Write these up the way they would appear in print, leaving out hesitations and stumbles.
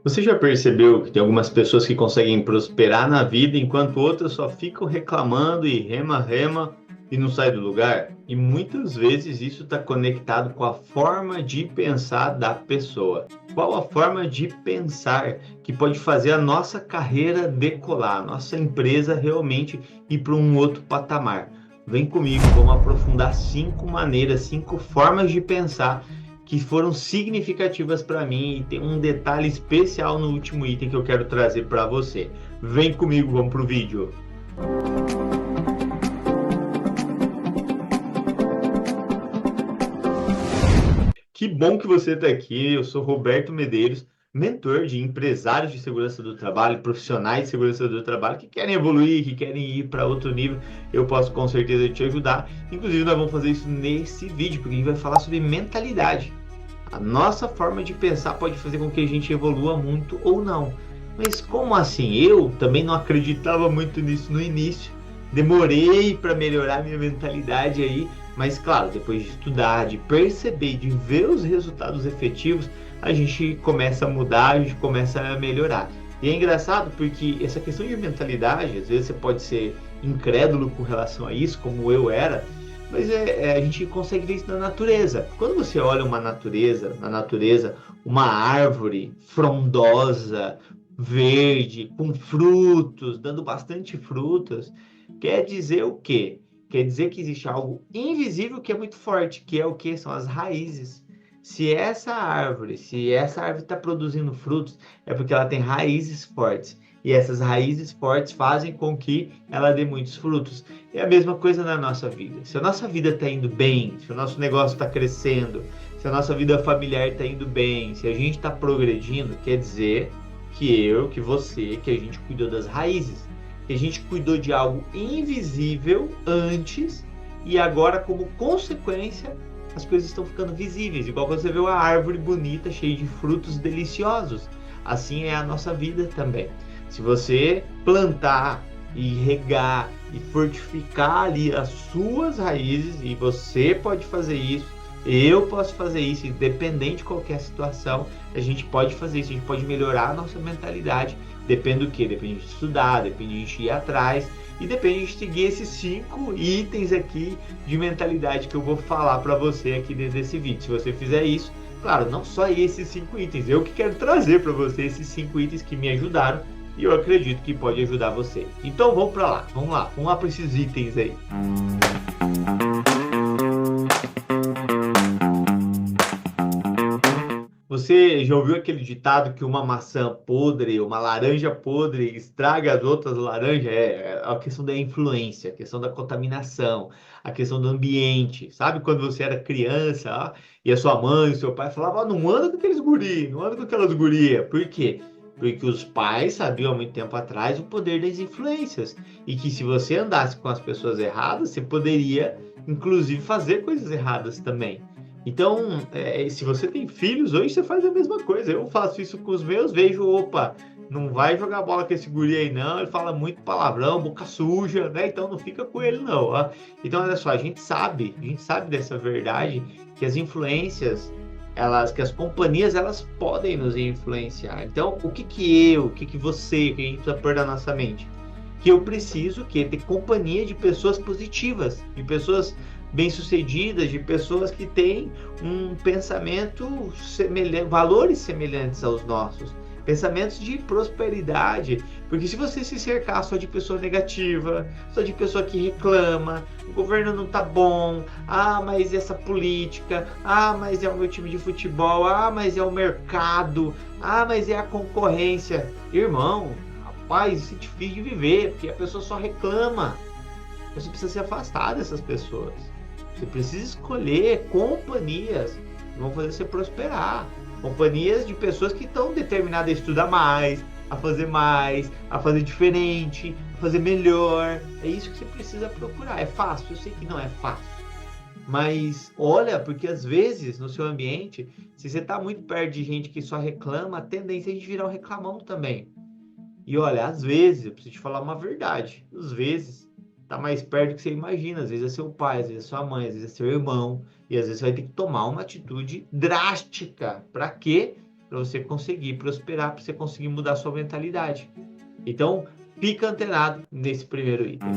Você já percebeu que tem algumas pessoas que conseguem prosperar na vida enquanto outras só ficam reclamando e rema e não sai do lugar? E muitas vezes isso está conectado com a forma de pensar da pessoa. Qual a forma de pensar que pode fazer a nossa carreira decolar, a nossa empresa realmente ir para um outro patamar? Vem comigo, vamos aprofundar 5 maneiras, 5 formas de pensar que foram significativas para mim e tem um detalhe especial no último item que eu quero trazer para você. Vem comigo, vamos pro vídeo. Que bom que você está aqui. Eu sou Roberto Medeiros, mentor de empresários de segurança do trabalho, profissionais de segurança do trabalho que querem evoluir, que querem ir para outro nível. Eu posso com certeza te ajudar. Inclusive, nós vamos fazer isso nesse vídeo, porque a gente vai falar sobre mentalidade. A nossa forma de pensar pode fazer com que a gente evolua muito ou não. Mas como assim? Eu também não acreditava muito nisso no início. Demorei para melhorar minha mentalidade aí, mas claro, depois de estudar, de perceber, de ver os resultados efetivos, a gente começa a mudar, a gente começa a melhorar. E é engraçado porque essa questão de mentalidade, às vezes você pode ser incrédulo com relação a isso, como eu era, mas a gente consegue ver isso na natureza. Quando você olha uma natureza, na natureza, uma árvore frondosa, verde, com frutos, dando bastante frutos, quer dizer o quê? Quer dizer que existe algo invisível que é muito forte, que é o quê? São as raízes. Se essa árvore está produzindo frutos, é porque ela tem raízes fortes. E essas raízes fortes fazem com que ela dê muitos frutos. É a mesma coisa na nossa vida. Se a nossa vida está indo bem, se o nosso negócio está crescendo, se a nossa vida familiar está indo bem, se a gente está progredindo, quer dizer que eu, que você, que a gente cuidou das raízes, que a gente cuidou de algo invisível antes e agora, como consequência, as coisas estão ficando visíveis. Igual quando você vê uma árvore bonita, cheia de frutos deliciosos. Assim é a nossa vida também. Se você plantar e regar e fortificar ali as suas raízes, e você pode fazer isso, eu posso fazer isso, independente de qualquer situação, a gente pode fazer isso, a gente pode melhorar a nossa mentalidade. Depende do que? Depende de estudar, depende de a gente ir atrás e depende de seguir esses 5 itens aqui de mentalidade que eu vou falar para você aqui dentro desse vídeo. Se você fizer isso, claro, não só esses 5 itens, eu que quero trazer para você esses 5 itens que me ajudaram e eu acredito que pode ajudar você. Então vamos para lá, vamos lá para esses itens aí. Você já ouviu aquele ditado que uma maçã podre, uma laranja podre estraga as outras laranjas? É a questão da influência, a questão da contaminação, a questão do ambiente. Sabe quando você era criança, ó, e a sua mãe, o seu pai falavam, ó, não anda com aqueles guri, não anda com aquelas gurias. Por quê? Porque os pais sabiam há muito tempo atrás o poder das influências. E que se você andasse com as pessoas erradas, você poderia, inclusive, fazer coisas erradas também. Então, se você tem filhos, hoje você faz a mesma coisa. Eu faço isso com os meus, vejo, opa, não vai jogar bola com esse guri aí não, ele fala muito palavrão, boca suja, né? Então não fica com ele não, ó. Então, olha só, a gente sabe dessa verdade, que as influências, que as companhias, elas podem nos influenciar. Então, o que que você, o que a gente precisa pôr na nossa mente? Que eu preciso ter companhia de pessoas positivas, de pessoas bem-sucedidas, de pessoas que têm um pensamento semelhante, valores semelhantes aos nossos, pensamentos de prosperidade, porque se você se cercar só de pessoa negativa, só de pessoa que reclama, o governo não tá bom, mas essa política, mas é o meu time de futebol, mas é o mercado, mas é a concorrência, irmão, rapaz, isso é difícil de viver, porque a pessoa só reclama. Você precisa se afastar dessas pessoas. Você precisa escolher companhias que vão fazer você prosperar. Companhias de pessoas que estão determinadas a estudar mais, a fazer diferente, a fazer melhor. É isso que você precisa procurar. É fácil? Eu sei que não é fácil. Mas olha, porque às vezes no seu ambiente, se você está muito perto de gente que só reclama, a tendência é de virar um reclamão também. E olha, às vezes, eu preciso te falar uma verdade. Às vezes, tá mais perto do que você imagina. Às vezes é seu pai, às vezes é sua mãe, às vezes é seu irmão. E às vezes você vai ter que tomar uma atitude drástica. Para quê? para você conseguir prosperar, para você conseguir mudar a sua mentalidade. Então, fica antenado nesse primeiro item.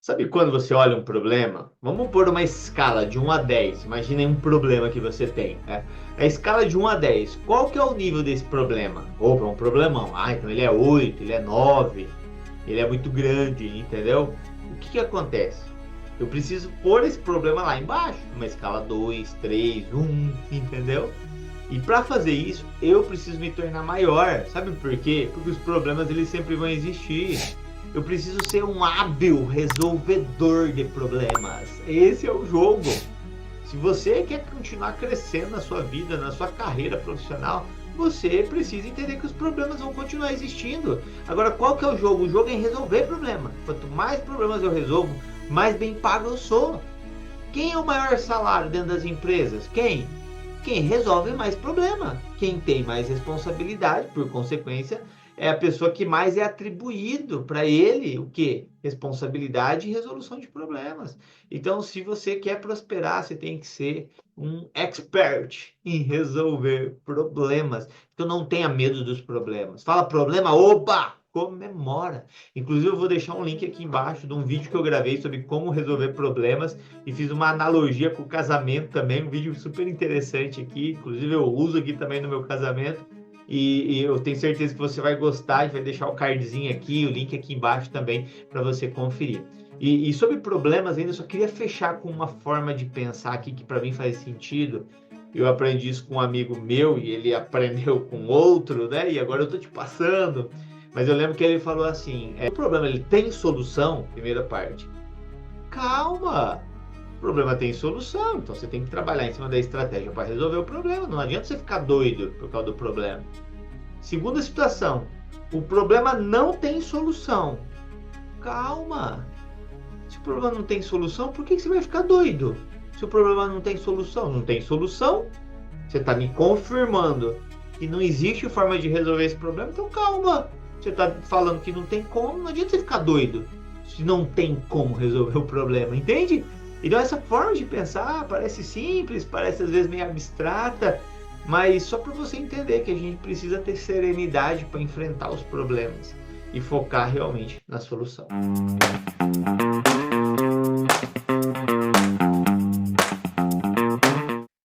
Sabe quando você olha um problema? Vamos pôr uma escala de 1 a 10. Imaginem um problema que você tem, né? A escala de 1 a 10. Qual que é o nível desse problema? Opa, é um problemão. Ah, então ele é 8, ele é 9. Ele é muito grande, entendeu? O que acontece? Eu preciso pôr esse problema lá embaixo. Uma escala 2, 3, 1, entendeu? E para fazer isso, eu preciso me tornar maior. Sabe por quê? Porque os problemas eles sempre vão existir. Eu preciso ser um hábil resolvedor de problemas. Esse é o jogo. Se você quer continuar crescendo na sua vida, na sua carreira profissional, você precisa entender que os problemas vão continuar existindo. Agora, qual que é o jogo? O jogo é resolver problema. Quanto mais problemas eu resolvo, mais bem pago eu sou. Quem é o maior salário dentro das empresas? Quem? Quem resolve mais problema. Quem tem mais responsabilidade, por consequência, é a pessoa que mais é atribuído para ele o quê? Responsabilidade e resolução de problemas. Então, se você quer prosperar, você tem que ser um expert em resolver problemas. Então, não tenha medo dos problemas. Fala problema, oba! Comemora. Inclusive, eu vou deixar um link aqui embaixo de um vídeo que eu gravei sobre como resolver problemas e fiz uma analogia com o casamento também, um vídeo super interessante aqui. Inclusive, eu uso aqui também no meu casamento. E eu tenho certeza que você vai gostar. A gente vai deixar o cardzinho aqui, o link aqui embaixo também para você conferir. E sobre problemas ainda, eu só queria fechar com uma forma de pensar aqui que para mim faz sentido. Eu aprendi isso com um amigo meu e ele aprendeu com outro, né? E agora eu tô te passando. Mas eu lembro que ele falou assim, o problema ele tem solução, primeira parte. Calma! O problema tem solução, então você tem que trabalhar em cima da estratégia para resolver o problema. Não adianta você ficar doido por causa do problema. Segunda situação, o problema não tem solução. Calma. Se o problema não tem solução, por que você vai ficar doido? Se o problema não tem solução, você está me confirmando que não existe forma de resolver esse problema, então calma. Você está falando que não tem como, não adianta você ficar doido se não tem como resolver o problema, entende? Então essa forma de pensar parece simples, parece às vezes meio abstrata, mas só para você entender que a gente precisa ter serenidade para enfrentar os problemas e focar realmente na solução.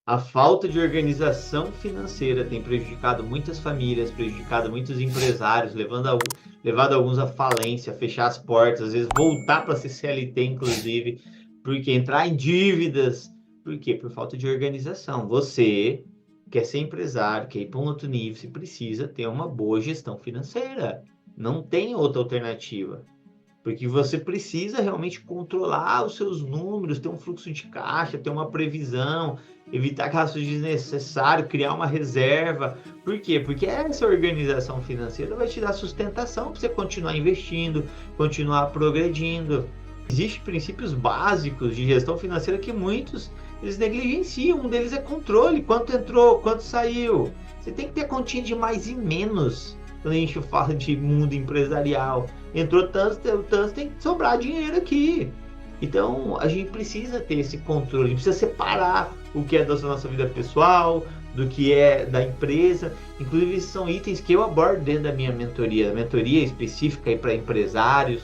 A falta de organização financeira tem prejudicado muitas famílias, prejudicado muitos empresários, levado alguns à falência, a fechar as portas, às vezes voltar para ser CLT, inclusive, porque entrar em dívidas. Por quê? Por falta de organização. Você quer ser empresário, quer ir para um outro nível, você precisa ter uma boa gestão financeira. Não tem outra alternativa. Porque você precisa realmente controlar os seus números, ter um fluxo de caixa, ter uma previsão, evitar gastos desnecessários, criar uma reserva. Por quê? Porque essa organização financeira vai te dar sustentação para você continuar investindo, continuar progredindo. Existem princípios básicos de gestão financeira que muitos eles negligenciam. Um deles é controle. Quanto entrou, quanto saiu. Você tem que ter continha de mais e menos. Quando a gente fala de mundo empresarial, entrou tanto, tem que sobrar dinheiro aqui. Então, a gente precisa ter esse controle, a gente precisa separar o que é da nossa vida pessoal, do que é da empresa. Inclusive, são itens que eu abordo dentro da minha mentoria específica para empresários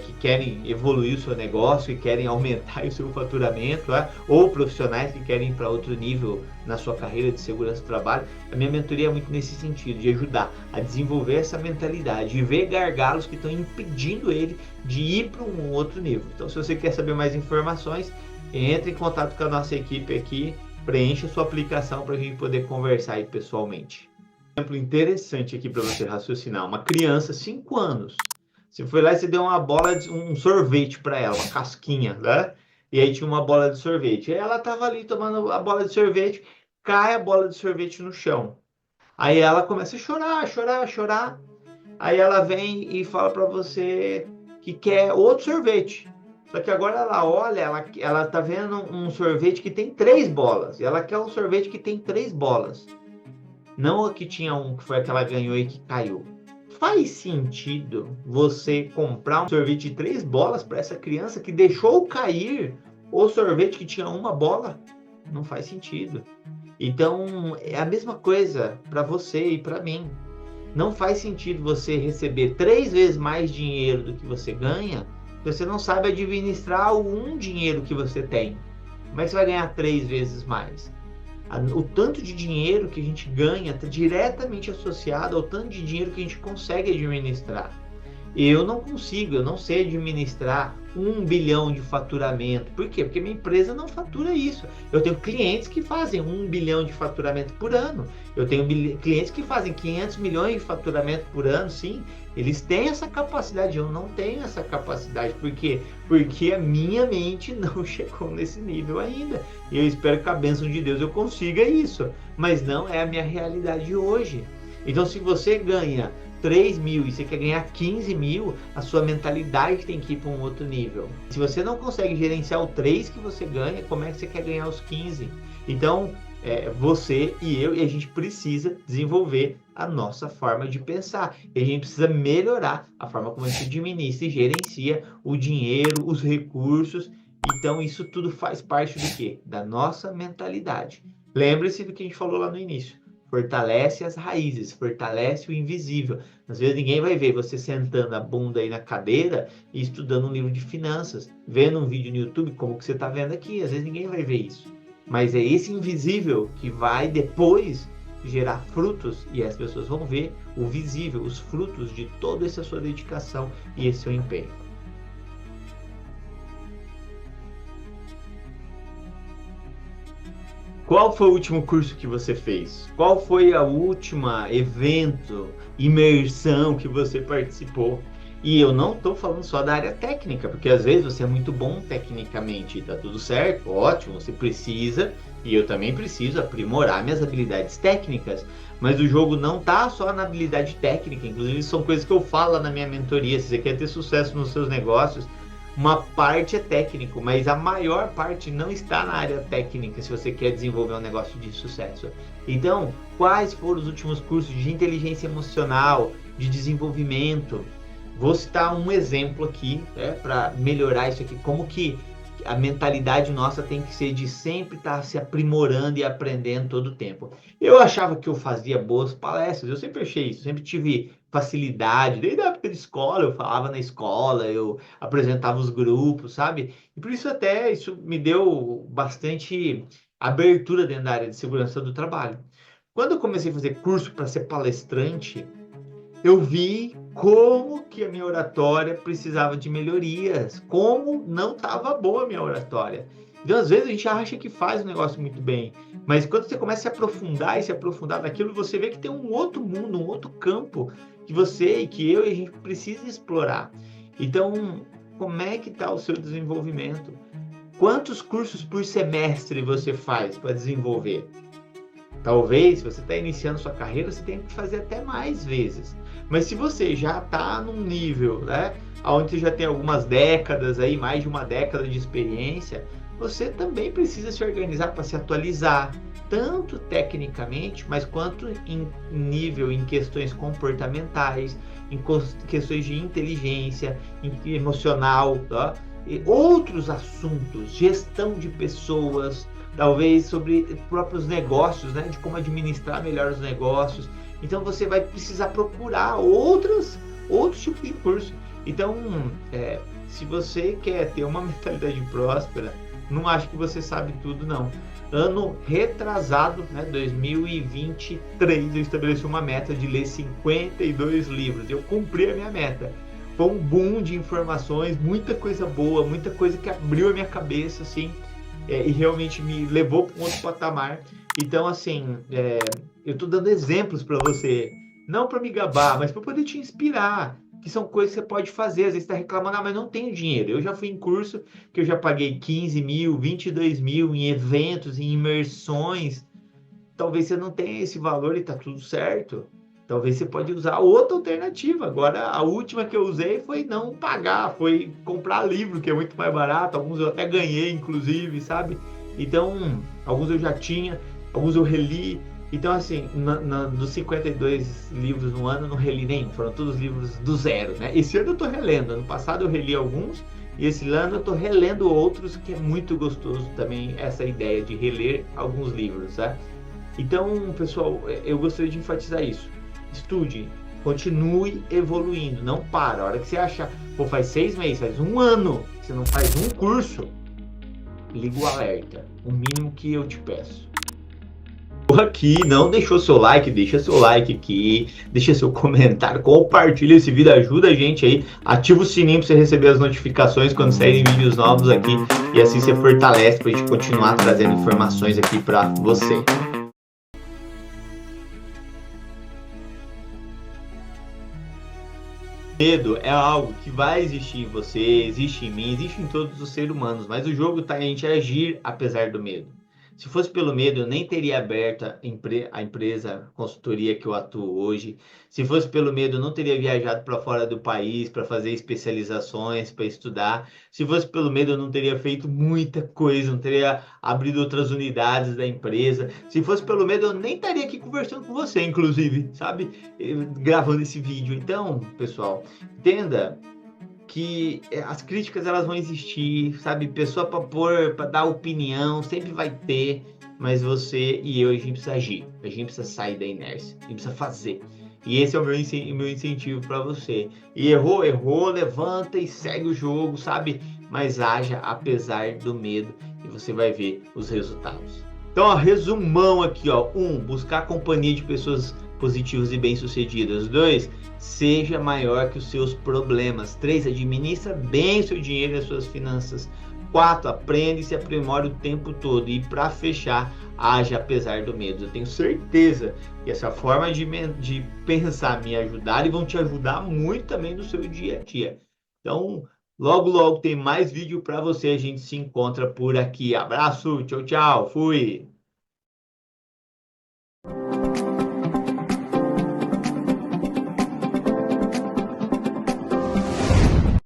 que querem evoluir o seu negócio, que querem aumentar o seu faturamento, ou profissionais que querem ir para outro nível na sua carreira de segurança do trabalho. A minha mentoria é muito nesse sentido, de ajudar a desenvolver essa mentalidade, de ver gargalos que estão impedindo ele de ir para um outro nível. Então, se você quer saber mais informações, entre em contato com a nossa equipe aqui, preencha a sua aplicação para a gente poder conversar aí pessoalmente. Um exemplo interessante aqui para você raciocinar, uma criança, 5 anos, você foi lá e você deu uma bola, um sorvete para ela, uma casquinha, né? E aí tinha uma bola de sorvete. E ela estava ali tomando a bola de sorvete, cai a bola de sorvete no chão. Aí ela começa a chorar. Aí ela vem e fala para você que quer outro sorvete. Só que agora ela olha, ela tá vendo um sorvete que tem 3 bolas. E ela quer um sorvete que tem 3 bolas. Não a que tinha um, que foi a que ela ganhou e que caiu. Faz sentido você comprar um sorvete de 3 bolas para essa criança que deixou cair O sorvete que tinha uma bola, não faz sentido. Então, é a mesma coisa para você e para mim. Não faz sentido você receber 3 vezes mais dinheiro do que você ganha, se você não sabe administrar o dinheiro que você tem. Como é que você vai ganhar 3 vezes mais? O tanto de dinheiro que a gente ganha está diretamente associado ao tanto de dinheiro que a gente consegue administrar. Eu não consigo, eu não sei administrar 1 bilhão de faturamento. Por quê? Porque minha empresa não fatura isso. Eu tenho clientes que fazem 1 bilhão de faturamento por ano. Eu tenho clientes que fazem 500 milhões de faturamento por ano, sim. Eles têm essa capacidade, eu não tenho essa capacidade. Por quê? Porque a minha mente não chegou nesse nível ainda. E eu espero que com a bênção de Deus eu consiga isso. Mas não é a minha realidade hoje. Então, se você ganha 3 mil e você quer ganhar 15 mil, a sua mentalidade tem que ir para um outro nível. Se você não consegue gerenciar o 3 que você ganha, como é que você quer ganhar os 15? Então, você e eu, e a gente precisa desenvolver a nossa forma de pensar. E a gente precisa melhorar a forma como a gente administra e gerencia o dinheiro, os recursos. Então, isso tudo faz parte do quê? Da nossa mentalidade. Lembre-se do que a gente falou lá no início. Fortalece as raízes, fortalece o invisível. Às vezes ninguém vai ver você sentando a bunda aí na cadeira e estudando um livro de finanças, vendo um vídeo no YouTube como que você está vendo aqui. Às vezes ninguém vai ver isso. Mas é esse invisível que vai depois gerar frutos e as pessoas vão ver o visível, os frutos de toda essa sua dedicação e esse seu empenho. Qual foi o último curso que você fez? Qual foi a última evento, imersão que você participou? E eu não estou falando só da área técnica, porque às vezes você é muito bom tecnicamente, tá tudo certo, ótimo, você precisa, e eu também preciso aprimorar minhas habilidades técnicas, mas o jogo não tá só na habilidade técnica, inclusive são coisas que eu falo na minha mentoria. Se você quer ter sucesso nos seus negócios, uma parte é técnico, mas a maior parte não está na área técnica se você quer desenvolver um negócio de sucesso. Então, quais foram os últimos cursos de inteligência emocional, de desenvolvimento? Vou citar um exemplo aqui, para melhorar isso aqui, como que a mentalidade nossa tem que ser de sempre estar se aprimorando e aprendendo todo o tempo. Eu achava que eu fazia boas palestras, eu sempre achei isso, sempre tive facilidade, desde a época de escola, eu falava na escola, eu apresentava os grupos, sabe? E por isso até isso me deu bastante abertura dentro da área de segurança do trabalho. Quando eu comecei a fazer curso para ser palestrante, eu vi como que a minha oratória precisava de melhorias, como não estava boa a minha oratória. Então, às vezes, a gente acha que faz o negócio muito bem, mas quando você começa a se aprofundar naquilo, você vê que tem um outro mundo, um outro campo que você e que eu e a gente precisa explorar. Então, como é que está o seu desenvolvimento? Quantos cursos por semestre você faz para desenvolver? Talvez, se você está iniciando sua carreira, você tenha que fazer até mais vezes. Mas se você já está num nível, onde você já tem algumas décadas aí, mais de uma década de experiência, você também precisa se organizar para se atualizar, tanto tecnicamente, mas quanto em questões comportamentais, em questões de inteligência, emocional, tá? E outros assuntos, gestão de pessoas, talvez sobre próprios negócios, de como administrar melhor os negócios. Então você vai precisar procurar outros tipos de curso. Então, se você quer ter uma mentalidade próspera, não acho que você sabe tudo, não. Ano retrasado, 2023, eu estabeleci uma meta de ler 52 livros. Eu cumpri a minha meta. Foi um boom de informações, muita coisa boa, muita coisa que abriu a minha cabeça, assim, e realmente me levou para um outro patamar. Então, assim, eu estou dando exemplos para você, não para me gabar, mas para poder te inspirar, que são coisas que você pode fazer. Às vezes você está reclamando, mas não tenho dinheiro. Eu já fui em curso que eu já paguei 15 mil, 22 mil em eventos, em imersões. Talvez você não tenha esse valor e está tudo certo. Talvez você pode usar outra alternativa. Agora, a última que eu usei foi não pagar, foi comprar livro, que é muito mais barato. Alguns eu até ganhei, inclusive, sabe? Então, alguns eu já tinha, alguns eu reli. Então, assim, dos 52 livros no ano, eu não reli nenhum. Foram todos livros do zero, Esse ano eu tô relendo. Ano passado eu reli alguns E esse ano eu estou relendo outros, que é muito gostoso também essa ideia de reler alguns livros, tá? Então, pessoal, eu gostaria de enfatizar isso. Estude, continue evoluindo, não para. A hora que você achar, pô, faz 6 meses, faz um ano que você não faz um curso, liga o alerta. O mínimo que eu te peço. Aqui, não deixou seu like, deixa seu like aqui, deixa seu comentário, compartilha esse vídeo, ajuda a gente aí, ativa o sininho para você receber as notificações quando saírem vídeos novos aqui e assim você fortalece para a gente continuar trazendo informações aqui para você. Medo é algo que vai existir em você, existe em mim, existe em todos os seres humanos, mas o jogo está em a gente agir apesar do medo. Se fosse pelo medo, eu nem teria aberto a empresa, a consultoria que eu atuo hoje. Se fosse pelo medo, eu não teria viajado para fora do país para fazer especializações, para estudar. Se fosse pelo medo, eu não teria feito muita coisa, não teria abrido outras unidades da empresa. Se fosse pelo medo, eu nem estaria aqui conversando com você, inclusive, sabe? Gravando esse vídeo. Então, pessoal, entenda que as críticas elas vão existir, sabe? Pessoa para pôr, para dar opinião, sempre vai ter, mas você e eu, a gente precisa agir, a gente precisa sair da inércia, a gente precisa fazer. E esse é o meu incentivo para você. E errou, errou, levanta e segue o jogo, sabe? Mas haja apesar do medo e você vai ver os resultados. Então, ó, resumão aqui, ó. 1, buscar a companhia de pessoas positivas e bem-sucedidas. 2, seja maior que os seus problemas. 3, administra bem o seu dinheiro e as suas finanças. 4, aprende e se aprimora o tempo todo. E para fechar, age apesar do medo. Eu tenho certeza que essa forma de pensar me ajudar e vão te ajudar muito também no seu dia a dia. Então, logo, logo tem mais vídeo para você. A gente se encontra por aqui. Abraço, tchau, tchau, fui!